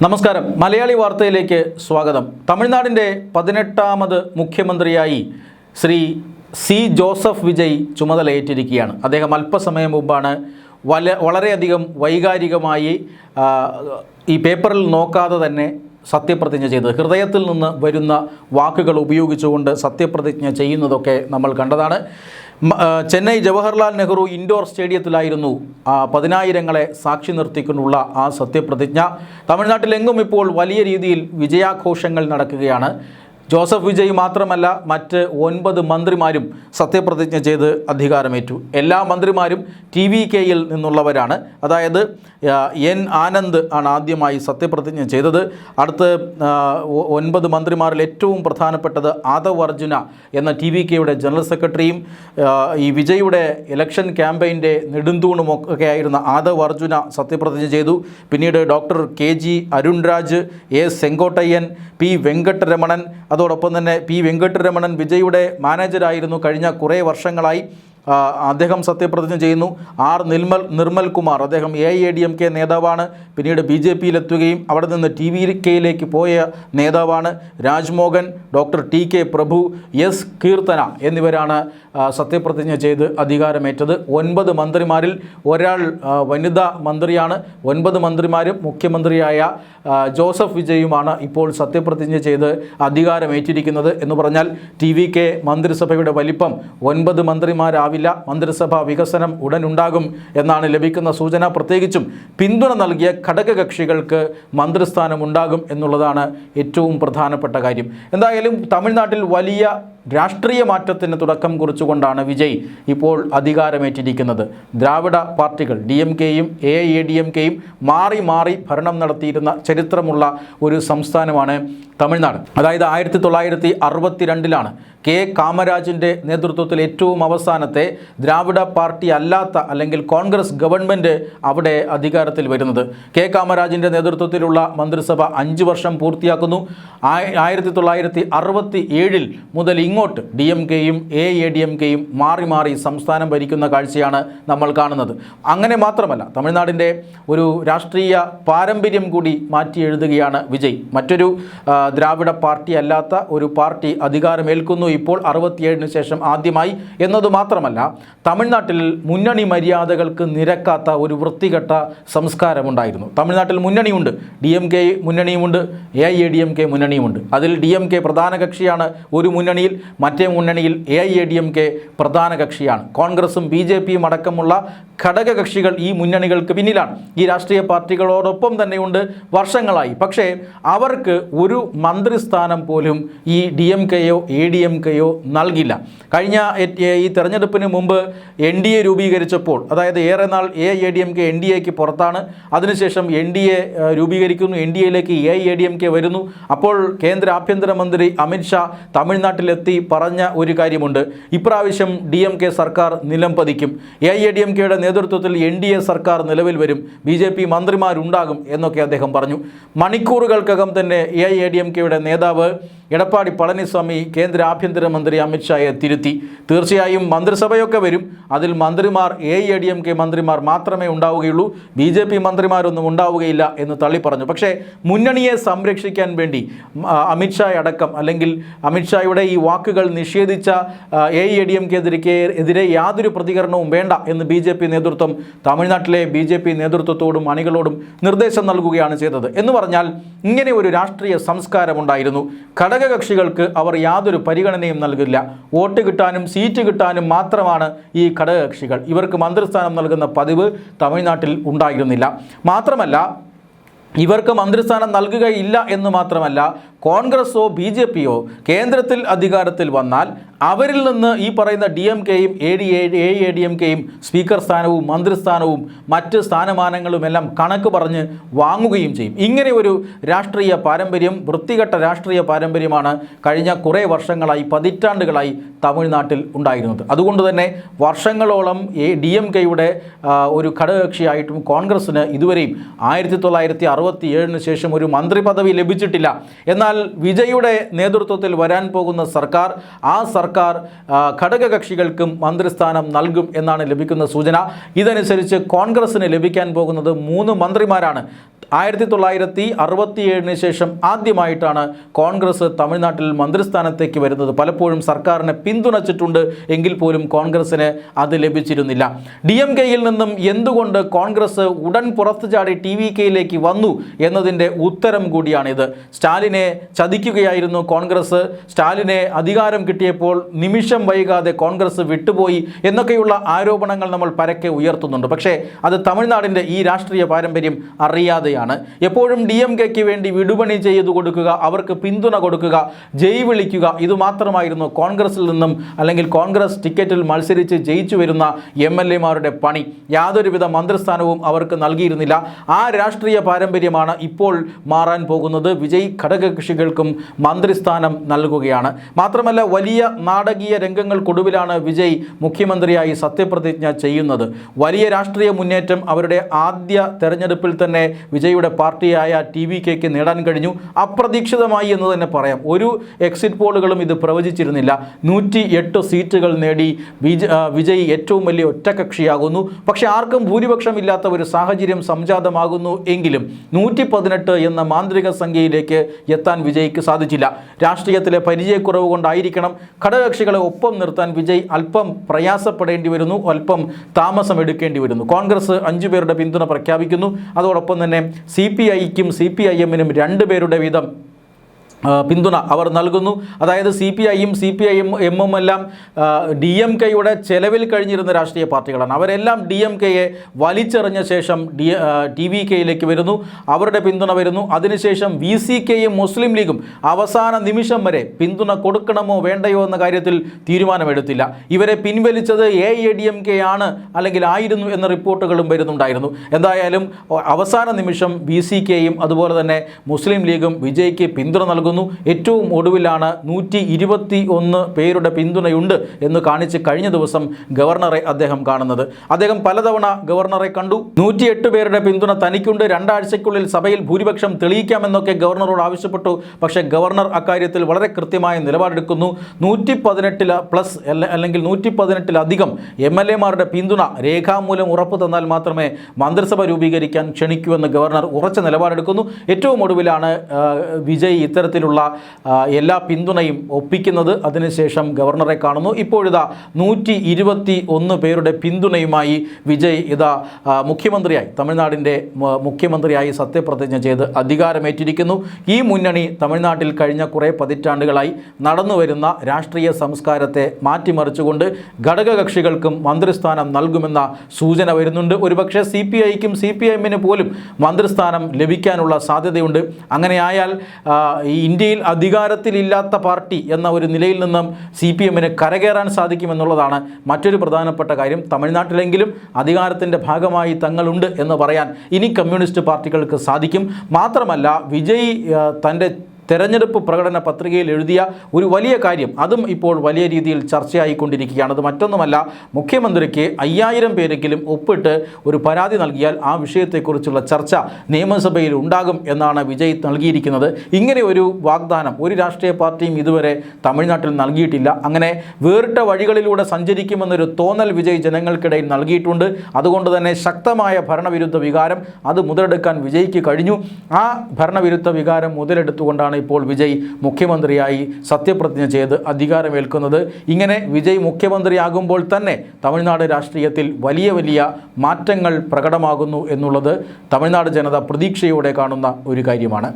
നമസ്കാരം. മലയാളി വാർത്തയിലേക്ക് സ്വാഗതം. തമിഴ്നാടിൻ്റെ 18ാമത് മുഖ്യമന്ത്രിയായി ശ്രീ സി ജോസഫ് വിജയ് ചുമതലയേറ്റിരിക്കുകയാണ്. അദ്ദേഹം അല്പസമയം മുമ്പാണ് വളരെയധികം വൈകാരികമായി ഈ പേപ്പറിൽ നോക്കാതെ തന്നെ സത്യപ്രതിജ്ഞ ചെയ്തത്. ഹൃദയത്തിൽ നിന്ന് വരുന്ന വാക്കുകൾ ഉപയോഗിച്ചുകൊണ്ട് സത്യപ്രതിജ്ഞ ചെയ്യുന്നതൊക്കെ നമ്മൾ കണ്ടതാണ്. ചെന്നൈ ജവഹർലാൽ നെഹ്റു ഇൻഡോർ സ്റ്റേഡിയത്തിലായിരുന്നു 10,000ങ്ങളെ സാക്ഷി നിർത്തിക്കൊണ്ടുള്ള ആ സത്യപ്രതിജ്ഞ. തമിഴ്നാട്ടിലെങ്ങും ഇപ്പോൾ വലിയ രീതിയിൽ വിജയാഘോഷങ്ങൾ നടക്കുകയാണ്. ജോസഫ് വിജയ് മാത്രമല്ല, മറ്റ് 9 മന്ത്രിമാരും സത്യപ്രതിജ്ഞ ചെയ്ത് അധികാരമേറ്റു. എല്ലാ മന്ത്രിമാരും TVKയിൽ നിന്നുള്ളവരാണ്. അതായത് എൻ ആനന്ദ് ആണ് ആദ്യമായി സത്യപ്രതിജ്ഞ ചെയ്തത്. അടുത്ത് 9 മന്ത്രിമാരിൽ ഏറ്റവും പ്രധാനപ്പെട്ടത് ആദവ് അർജുന എന്ന TVKയുടെ ജനറൽ സെക്രട്ടറിയും ഈ വിജയുടെ ഇലക്ഷൻ ക്യാമ്പയിൻ്റെ നെടുന്തൂണുമൊക്കെ ആയിരുന്ന ആദവ് അർജുന സത്യപ്രതിജ്ഞ ചെയ്തു. പിന്നീട് doctor KG Arunraj, A Sengottaiyan, P Venkataramanan, അതോടൊപ്പം തന്നെ P വെങ്കട്ടരമണൻ വിജയുടെ മാനേജരായിരുന്നു കഴിഞ്ഞ കുറേ വർഷങ്ങളായി. അദ്ദേഹം സത്യപ്രതിജ്ഞ ചെയ്യുന്നു. നിർമ്മൽ കുമാർ, അദ്ദേഹം AIADMK നേതാവാണ്. പിന്നീട് BJPയിലെത്തുകയും അവിടെ നിന്ന് TVKയിലേക്ക് പോയ നേതാവാണ്. രാജ്മോഹൻ, ഡോക്ടർ TK പ്രഭു, S കീർത്തന എന്നിവരാണ് സത്യപ്രതിജ്ഞ ചെയ്ത് അധികാരമേറ്റത്. 9 മന്ത്രിമാരിൽ ഒരാൾ വനിതാ മന്ത്രിയാണ്. 9 മന്ത്രിമാരും മുഖ്യമന്ത്രിയായ ജോസഫ് വിജയുമാണ് ഇപ്പോൾ സത്യപ്രതിജ്ഞ ചെയ്ത് അധികാരമേറ്റിരിക്കുന്നത്. എന്ന് പറഞ്ഞാൽ TVK മന്ത്രിസഭയുടെ വലിപ്പം 9 മന്ത്രിമാരാവില്ല. മന്ത്രിസഭാ വികസനം ഉടനുണ്ടാകും എന്നാണ് ലഭിക്കുന്ന സൂചന. പ്രത്യേകിച്ചും പിന്തുണ നൽകിയ ഘടകകക്ഷികൾക്ക് മന്ത്രിസ്ഥാനം ഉണ്ടാകും എന്നുള്ളതാണ് ഏറ്റവും പ്രധാനപ്പെട്ട കാര്യം. എന്തായാലും തമിഴ്നാട്ടിൽ വലിയ രാഷ്ട്രീയ മാറ്റത്തിന് തുടക്കം കുറിച്ചുകൊണ്ടാണ് വിജയ് ഇപ്പോൾ അധികാരമേറ്റിരിക്കുന്നത്. ദ്രാവിഡ പാർട്ടികൾ DMKയും AIADMKയും മാറി മാറി ഭരണം നടത്തിയിരുന്ന ചരിത്രമുള്ള ഒരു സംസ്ഥാനമാണ് തമിഴ്നാട്. അതായത് 1962 K കാമരാജിൻ്റെ നേതൃത്വത്തിൽ ഏറ്റവും അവസാനത്തെ ദ്രാവിഡ പാർട്ടി അല്ലാത്ത അല്ലെങ്കിൽ കോൺഗ്രസ് ഗവൺമെൻറ് അവിടെ അധികാരത്തിൽ വരുന്നത്. K കാമരാജിൻ്റെ നേതൃത്വത്തിലുള്ള മന്ത്രിസഭ 5 വർഷം പൂർത്തിയാക്കുന്നു. 1967 മുതൽ ഇങ്ങോട്ട് DMKയും AIADMKയും മാറി മാറി സംസ്ഥാനം ഭരിക്കുന്ന കാഴ്ചയാണ് നമ്മൾ കാണുന്നത്. അങ്ങനെ മാത്രമല്ല, തമിഴ്നാടിൻ്റെ ഒരു രാഷ്ട്രീയ പാരമ്പര്യം കൂടി മാറ്റി എഴുതുകയാണ് വിജയ്. മറ്റൊരു ദ്രാവിഡ പാർട്ടി അല്ലാത്ത ഒരു പാർട്ടി അധികാരമേൽക്കുന്നു ഇപ്പോൾ 67 ശേഷം ആദ്യമായി. എന്നതു മാത്രമല്ല, തമിഴ്നാട്ടിൽ മുന്നണി മര്യാദകൾക്ക് നിരക്കാത്ത ഒരു വൃത്തികെട്ട സംസ്കാരമുണ്ടായിരുന്നു. തമിഴ്നാട്ടിൽ മുന്നണിയുണ്ട്, DMK മുന്നണിയുമുണ്ട്, AIADMK മുന്നണിയുമുണ്ട്. അതിൽ DMK പ്രധാന കക്ഷിയാണ് ഒരു മുന്നണിയിൽ, മറ്റേ മുന്നണിയിൽ AIADMK പ്രധാന കക്ഷിയാണ്. കോൺഗ്രസും BJPയും അടക്കമുള്ള ഘടകകക്ഷികൾ ഈ മുന്നണികൾക്ക് പിന്നിലാണ്. ഈ രാഷ്ട്രീയ പാർട്ടികളോടൊപ്പം തന്നെയുണ്ട് വർഷങ്ങളായി. പക്ഷേ അവർക്ക് ഒരു മന്ത്രിസ്ഥാനം പോലും ഈ DMKയോ ADMKയോ നൽകില്ല. കഴിഞ്ഞ ഈ തെരഞ്ഞെടുപ്പിന് മുമ്പ് NDA രൂപീകരിച്ചപ്പോൾ, അതായത് ഏറെ നാൾ AIADMK NDAക്ക് പുറത്താണ്. അതിനുശേഷം NDA രൂപീകരിക്കുന്നു, NDAയിലേക്ക് AIADMK വരുന്നു. അപ്പോൾ കേന്ദ്ര ആഭ്യന്തരമന്ത്രി അമിത്ഷാ തമിഴ്നാട്ടിലെത്തി പറഞ്ഞ ഒരു കാര്യമുണ്ട്: ഇപ്രാവശ്യം DMK സർക്കാർ നിലം പതിക്കും, AIADMKയുടെ നേതൃത്വത്തിൽ NDA സർക്കാർ നിലവിൽ വരും, BJP മന്ത്രിമാരുണ്ടാകും എന്നൊക്കെ അദ്ദേഹം പറഞ്ഞു. മണിക്കൂറുകൾക്കകം തന്നെ AIADMKയുടെ നേതാവ് എടപ്പാടി പളനിസ്വാമി കേന്ദ്ര ആഭ്യന്തരമന്ത്രി അമിത്ഷായെ തിരുത്തി. തീർച്ചയായും മന്ത്രിസഭയൊക്കെ വരും, അതിൽ മന്ത്രിമാർ AIADMK മന്ത്രിമാർ മാത്രമേ ഉണ്ടാവുകയുള്ളൂ, BJP മന്ത്രിമാരൊന്നും ഉണ്ടാവുകയില്ല എന്ന് തള്ളിപ്പറഞ്ഞു. പക്ഷേ മുന്നണിയെ സംരക്ഷിക്കാൻ വേണ്ടി അമിത്ഷാ അടക്കം, അല്ലെങ്കിൽ അമിത്ഷായുടെ ഈ വാക്കുകൾ നിഷേധിച്ച AIADMKെതിരെ യാതൊരു പ്രതികരണവും വേണ്ട എന്ന് BJP നേതൃത്വം തമിഴ്നാട്ടിലെ BJP നേതൃത്വത്തോടും അണികളോടും നിർദ്ദേശം നൽകുകയാണ് ചെയ്തത്. എന്ന് പറഞ്ഞാൽ ഇങ്ങനെ ഒരു രാഷ്ട്രീയ സംസ്കാരമുണ്ടായിരുന്നു. ഘടകകക്ഷികൾക്ക് അവർ യാതൊരു പരിഗണനയും നൽകില്ല. വോട്ട് കിട്ടാനും സീറ്റ് കിട്ടാനും മാത്രമാണ് ഈ ഘടകകക്ഷികൾ. ഇവർക്ക് മന്ത്രിസ്ഥാനം നൽകുന്ന പതിവ് തമിഴ്നാട്ടിൽ ഉണ്ടായിരുന്നില്ല. മാത്രമല്ല, ഇവർക്ക് മന്ത്രിസ്ഥാനം നൽകുകയില്ല എന്ന് മാത്രമല്ല, കോൺഗ്രസോ BJPയോ കേന്ദ്രത്തിൽ അധികാരത്തിൽ വന്നാൽ അവരിൽ നിന്ന് ഈ പറയുന്ന DMKയും AIADMKയും സ്പീക്കർ സ്ഥാനവും മന്ത്രിസ്ഥാനവും മറ്റ് സ്ഥാനമാനങ്ങളുമെല്ലാം കണക്ക് പറഞ്ഞ് വാങ്ങുകയും ചെയ്യും. ഇങ്ങനെ ഒരു രാഷ്ട്രീയ പാരമ്പര്യം, വൃത്തികെട്ട രാഷ്ട്രീയ പാരമ്പര്യമാണ് കഴിഞ്ഞ കുറേ വർഷങ്ങളായി, പതിറ്റാണ്ടുകളായി തമിഴ്നാട്ടിൽ ഉണ്ടായിരുന്നത്. അതുകൊണ്ട് തന്നെ വർഷങ്ങളോളം DMKയുടെ ഒരു ഘടകകക്ഷിയായിട്ടും കോൺഗ്രസ്സിന് ഇതുവരെയും 1967 ശേഷം ഒരു മന്ത്രി പദവി ലഭിച്ചിട്ടില്ല. എന്നാൽ വിജയുടെ നേതൃത്വത്തിൽ വരാൻ പോകുന്ന സർക്കാർ, ആ സർക്കാർ സർക്കാർ ഘടകകക്ഷികൾക്കും മന്ത്രിസ്ഥാനം നൽകും എന്നാണ് ലഭിക്കുന്ന സൂചന. ഇതനുസരിച്ച് കോൺഗ്രസിന് ലഭിക്കാൻ പോകുന്നത് 3 മന്ത്രിമാരാണ്. 1967 ശേഷം ആദ്യമായിട്ടാണ് കോൺഗ്രസ് തമിഴ്നാട്ടിൽ മന്ത്രിസ്ഥാനത്തേക്ക് വരുന്നത്. പലപ്പോഴും സർക്കാരിനെ പിന്തുണച്ചിട്ടുണ്ട് എങ്കിൽ പോലും കോൺഗ്രസിന് അത് ലഭിച്ചിരുന്നില്ല. DMK-യിൽ നിന്നും എന്തുകൊണ്ട് കോൺഗ്രസ് ഉടൻ പുറത്തു ചാടി TVK-യിലേക്ക് വന്നു എന്നതിൻ്റെ ഉത്തരം കൂടിയാണിത്. സ്റ്റാലിനെ ചതിക്കുകയായിരുന്നു കോൺഗ്രസ്. സ്റ്റാലിനെ അധികാരം കിട്ടിയപ്പോൾ നിമിഷം വൈകാതെ കോൺഗ്രസ് വിട്ടുപോയി എന്നൊക്കെയുള്ള ആരോപണങ്ങൾ നമ്മൾ പരക്കെ ഉയർത്തുന്നുണ്ട്. പക്ഷേ അത് തമിഴ്നാടിൻ്റെ ഈ രാഷ്ട്രീയ പാരമ്പര്യം അറിയാതെ എപ്പോഴും DMK-ക്ക് വേണ്ടി വിടുപണി ചെയ്തു കൊടുക്കുക, അവർക്ക് പിന്തുണ കൊടുക്കുക, ജയ് വിളിക്കുക, ഇതുമാത്രമായിരുന്നു കോൺഗ്രസിൽ നിന്നും അല്ലെങ്കിൽ കോൺഗ്രസ് ടിക്കറ്റിൽ മത്സരിച്ച് ജയിച്ചു വരുന്ന MLA-മാരുടെ പണി. യാതൊരുവിധ മന്ത്രിസ്ഥാനവും അവർക്ക് നൽകിയിരുന്നില്ല. ആ രാഷ്ട്രീയ പാരമ്പര്യമാണ് ഇപ്പോൾ മാറാൻ പോകുന്നത്. വിജയ് ഘടകകക്ഷികൾക്കും മന്ത്രിസ്ഥാനം നൽകുകയാണ്. മാത്രമല്ല വലിയ നാടകീയ രംഗങ്ങൾക്കൊടുവിലാണ് വിജയ് മുഖ്യമന്ത്രിയായി സത്യപ്രതിജ്ഞ ചെയ്യുന്നത്. വലിയ രാഷ്ട്രീയ മുന്നേറ്റം അവരുടെ ആദ്യ തെരഞ്ഞെടുപ്പിൽ തന്നെ വിജയുടെ പാർട്ടിയായ TVK-ക്ക് നേടാൻ കഴിഞ്ഞു. അപ്രതീക്ഷിതമായി എന്ന് തന്നെ പറയാം. ഒരു എക്സിറ്റ് പോളുകളും ഇത് പ്രവചിച്ചിരുന്നില്ല. 108 സീറ്റുകൾ നേടി വിജയ് ഏറ്റവും വലിയ ഒറ്റകക്ഷിയാകുന്നു. പക്ഷേ ആർക്കും ഭൂരിപക്ഷമില്ലാത്ത ഒരു സാഹചര്യം സംജാതമാകുന്നു. എങ്കിലും 118 എന്ന മാന്ത്രിക സംഖ്യയിലേക്ക് എത്താൻ വിജയ്ക്ക് സാധിച്ചില്ല. രാഷ്ട്രീയത്തിലെ പരിചയക്കുറവ് കൊണ്ടായിരിക്കണം ഘടകകക്ഷികളെ ഒപ്പം നിർത്താൻ വിജയ് അല്പം പ്രയാസപ്പെടേണ്ടി വരുന്നു, അല്പം താമസം എടുക്കേണ്ടി വരുന്നു. കോൺഗ്രസ് 5 പേരുടെ പിന്തുണ പ്രഖ്യാപിക്കുന്നു. അതോടൊപ്പം തന്നെ CPI-ക്കും CPIM-നും 2 പേരുടെ വീതം പിന്തുണ അവർ നൽകുന്നു. അതായത് CPI-യും CPIM-ഉം എല്ലാം DMK-യുടെ ചെലവിൽ കഴിഞ്ഞിരുന്ന രാഷ്ട്രീയ പാർട്ടികളാണ്. അവരെല്ലാം DMK-യെ വലിച്ചെറിഞ്ഞ ശേഷം TVK-യിലേക്ക് വരുന്നു, അവരുടെ പിന്തുണ വരുന്നു. അതിനുശേഷം VCK-യും മുസ്ലിം ലീഗും അവസാന നിമിഷം വരെ പിന്തുണ കൊടുക്കണമോ വേണ്ടയോ എന്ന കാര്യത്തിൽ തീരുമാനമെടുത്തില്ല. ഇവരെ പിൻവലിച്ചത് AIADMK ആണ് അല്ലെങ്കിൽ ആയിരുന്നു എന്ന റിപ്പോർട്ടുകളും വരുന്നുണ്ടായിരുന്നു. എന്തായാലും അവസാന നിമിഷം VCK-യും അതുപോലെ തന്നെ മുസ്ലിം ലീഗും വിജയ്ക്ക് പിന്തുണ നൽകുന്നു. ഏറ്റവും ഒടുവിലാണ് 121 പേരുടെ പിന്തുണയുണ്ട് എന്ന് കാണിച്ച് കഴിഞ്ഞ ദിവസം ഗവർണറെ അദ്ദേഹം കാണുന്നത്. അദ്ദേഹം പലതവണ ഗവർണറെ കണ്ടു. 108 പേരുടെ പിന്തുണ തനിക്കുണ്ട്, 2 ആഴ്ചയ്ക്കുള്ളിൽ സഭയിൽ ഭൂരിപക്ഷം തെളിയിക്കാമെന്നൊക്കെ ഗവർണറോട് ആവശ്യപ്പെട്ടു. പക്ഷേ ഗവർണർ അക്കാര്യത്തിൽ വളരെ കൃത്യമായ നിലപാടെടുക്കുന്നു. 118+ അല്ലെങ്കിൽ 118-ലധികം MLA-മാരുടെ പിന്തുണ രേഖാമൂലം ഉറപ്പ് തന്നാൽ മാത്രമേ മന്ത്രിസഭ രൂപീകരിക്കാൻ ക്ഷണിക്കൂവെന്ന് ഗവർണർ ഉറച്ച നിലപാടെടുക്കുന്നു. ഏറ്റവും ഒടുവിലാണ് വിജയ് ഇത്തരത്തിലുള്ള എല്ലാ പിന്തുണയും ഒപ്പിക്കുന്നത്. അതിനുശേഷം ഗവർണറെ കാണുന്നു. ഇപ്പോഴിതാ 121 പേരുടെ പിന്തുണയുമായി വിജയ് മുഖ്യമന്ത്രിയായി തമിഴ്നാടിൻ്റെ മുഖ്യമന്ത്രിയായി സത്യപ്രതിജ്ഞ ചെയ്ത് അധികാരമേറ്റിരിക്കുന്നു. ഈ മുന്നണി തമിഴ്നാട്ടിൽ കഴിഞ്ഞ കുറേ പതിറ്റാണ്ടുകളായി നടന്നുവരുന്ന രാഷ്ട്രീയ സംസ്കാരത്തെ മാറ്റിമറിച്ചുകൊണ്ട് ഘടകകക്ഷികൾക്കും മന്ത്രിസ്ഥാനം നൽകുമെന്ന സൂചന വരുന്നുണ്ട്. ഒരുപക്ഷെ CPI-ക്കും CPIM-ന് പോലും മന്ത്രിസ്ഥാനം ലഭിക്കാനുള്ള സാധ്യതയുണ്ട്. അങ്ങനെയായാൽ ഈ ഇന്ത്യയിൽ അധികാരത്തിലില്ലാത്ത പാർട്ടി എന്ന ഒരു നിലയിൽ നിന്നും CPM-ന് കരകയറാൻ സാധിക്കുമെന്നുള്ളതാണ് മറ്റൊരു പ്രധാനപ്പെട്ട കാര്യം. തമിഴ്നാട്ടിലെങ്കിലും അധികാരത്തിൻ്റെ ഭാഗമായി തങ്ങളുണ്ട് എന്ന് പറയാൻ ഇനി കമ്മ്യൂണിസ്റ്റ് പാർട്ടികൾക്ക് സാധിക്കും. മാത്രമല്ല വിജയ് തൻ്റെ തെരഞ്ഞെടുപ്പ് പ്രകടന പത്രികയിൽ എഴുതിയ ഒരു വലിയ കാര്യം, അതും ഇപ്പോൾ വലിയ രീതിയിൽ ചർച്ചയായിക്കൊണ്ടിരിക്കുകയാണ്. അത് മറ്റൊന്നുമല്ല, മുഖ്യമന്ത്രിക്ക് 5000 പേരെങ്കിലും ഒപ്പിട്ട് ഒരു പരാതി നൽകിയാൽ ആ വിഷയത്തെക്കുറിച്ചുള്ള ചർച്ച നിയമസഭയിൽ ഉണ്ടാകും എന്നാണ് വിജയ് നൽകിയിരിക്കുന്നത്. ഇങ്ങനെ ഒരു വാഗ്ദാനം ഒരു രാഷ്ട്രീയ പാർട്ടിയും ഇതുവരെ തമിഴ്നാട്ടിൽ നൽകിയിട്ടില്ല. അങ്ങനെ വേറിട്ട വഴികളിലൂടെ സഞ്ചരിക്കുമെന്നൊരു തോന്നൽ വിജയ് ജനങ്ങൾക്കിടയിൽ നൽകിയിട്ടുണ്ട്. അതുകൊണ്ട് തന്നെ ശക്തമായ ഭരണവിരുദ്ധ വികാരം അത് മുതലെടുക്കാൻ വിജയ്ക്ക് കഴിഞ്ഞു. ആ ഭരണവിരുദ്ധ വികാരം മുതലെടുത്തുകൊണ്ടാണ് ഇപ്പോൾ വിജയ് മുഖ്യമന്ത്രിയായി സത്യപ്രതിജ്ഞ ചെയ്ത് അധികാരമേൽക്കുന്നത്. ഇങ്ങനെ വിജയ് മുഖ്യമന്ത്രിയാകുമ്പോൾ തന്നെ തമിഴ്നാട് രാഷ്ട്രീയത്തിൽ വലിയ വലിയ മാറ്റങ്ങൾ പ്രകടമാകുന്നു എന്നുള്ളത് തമിഴ്നാട് ജനത പ്രതീക്ഷയോടെ കാണുന്ന ഒരു കാര്യമാണ്.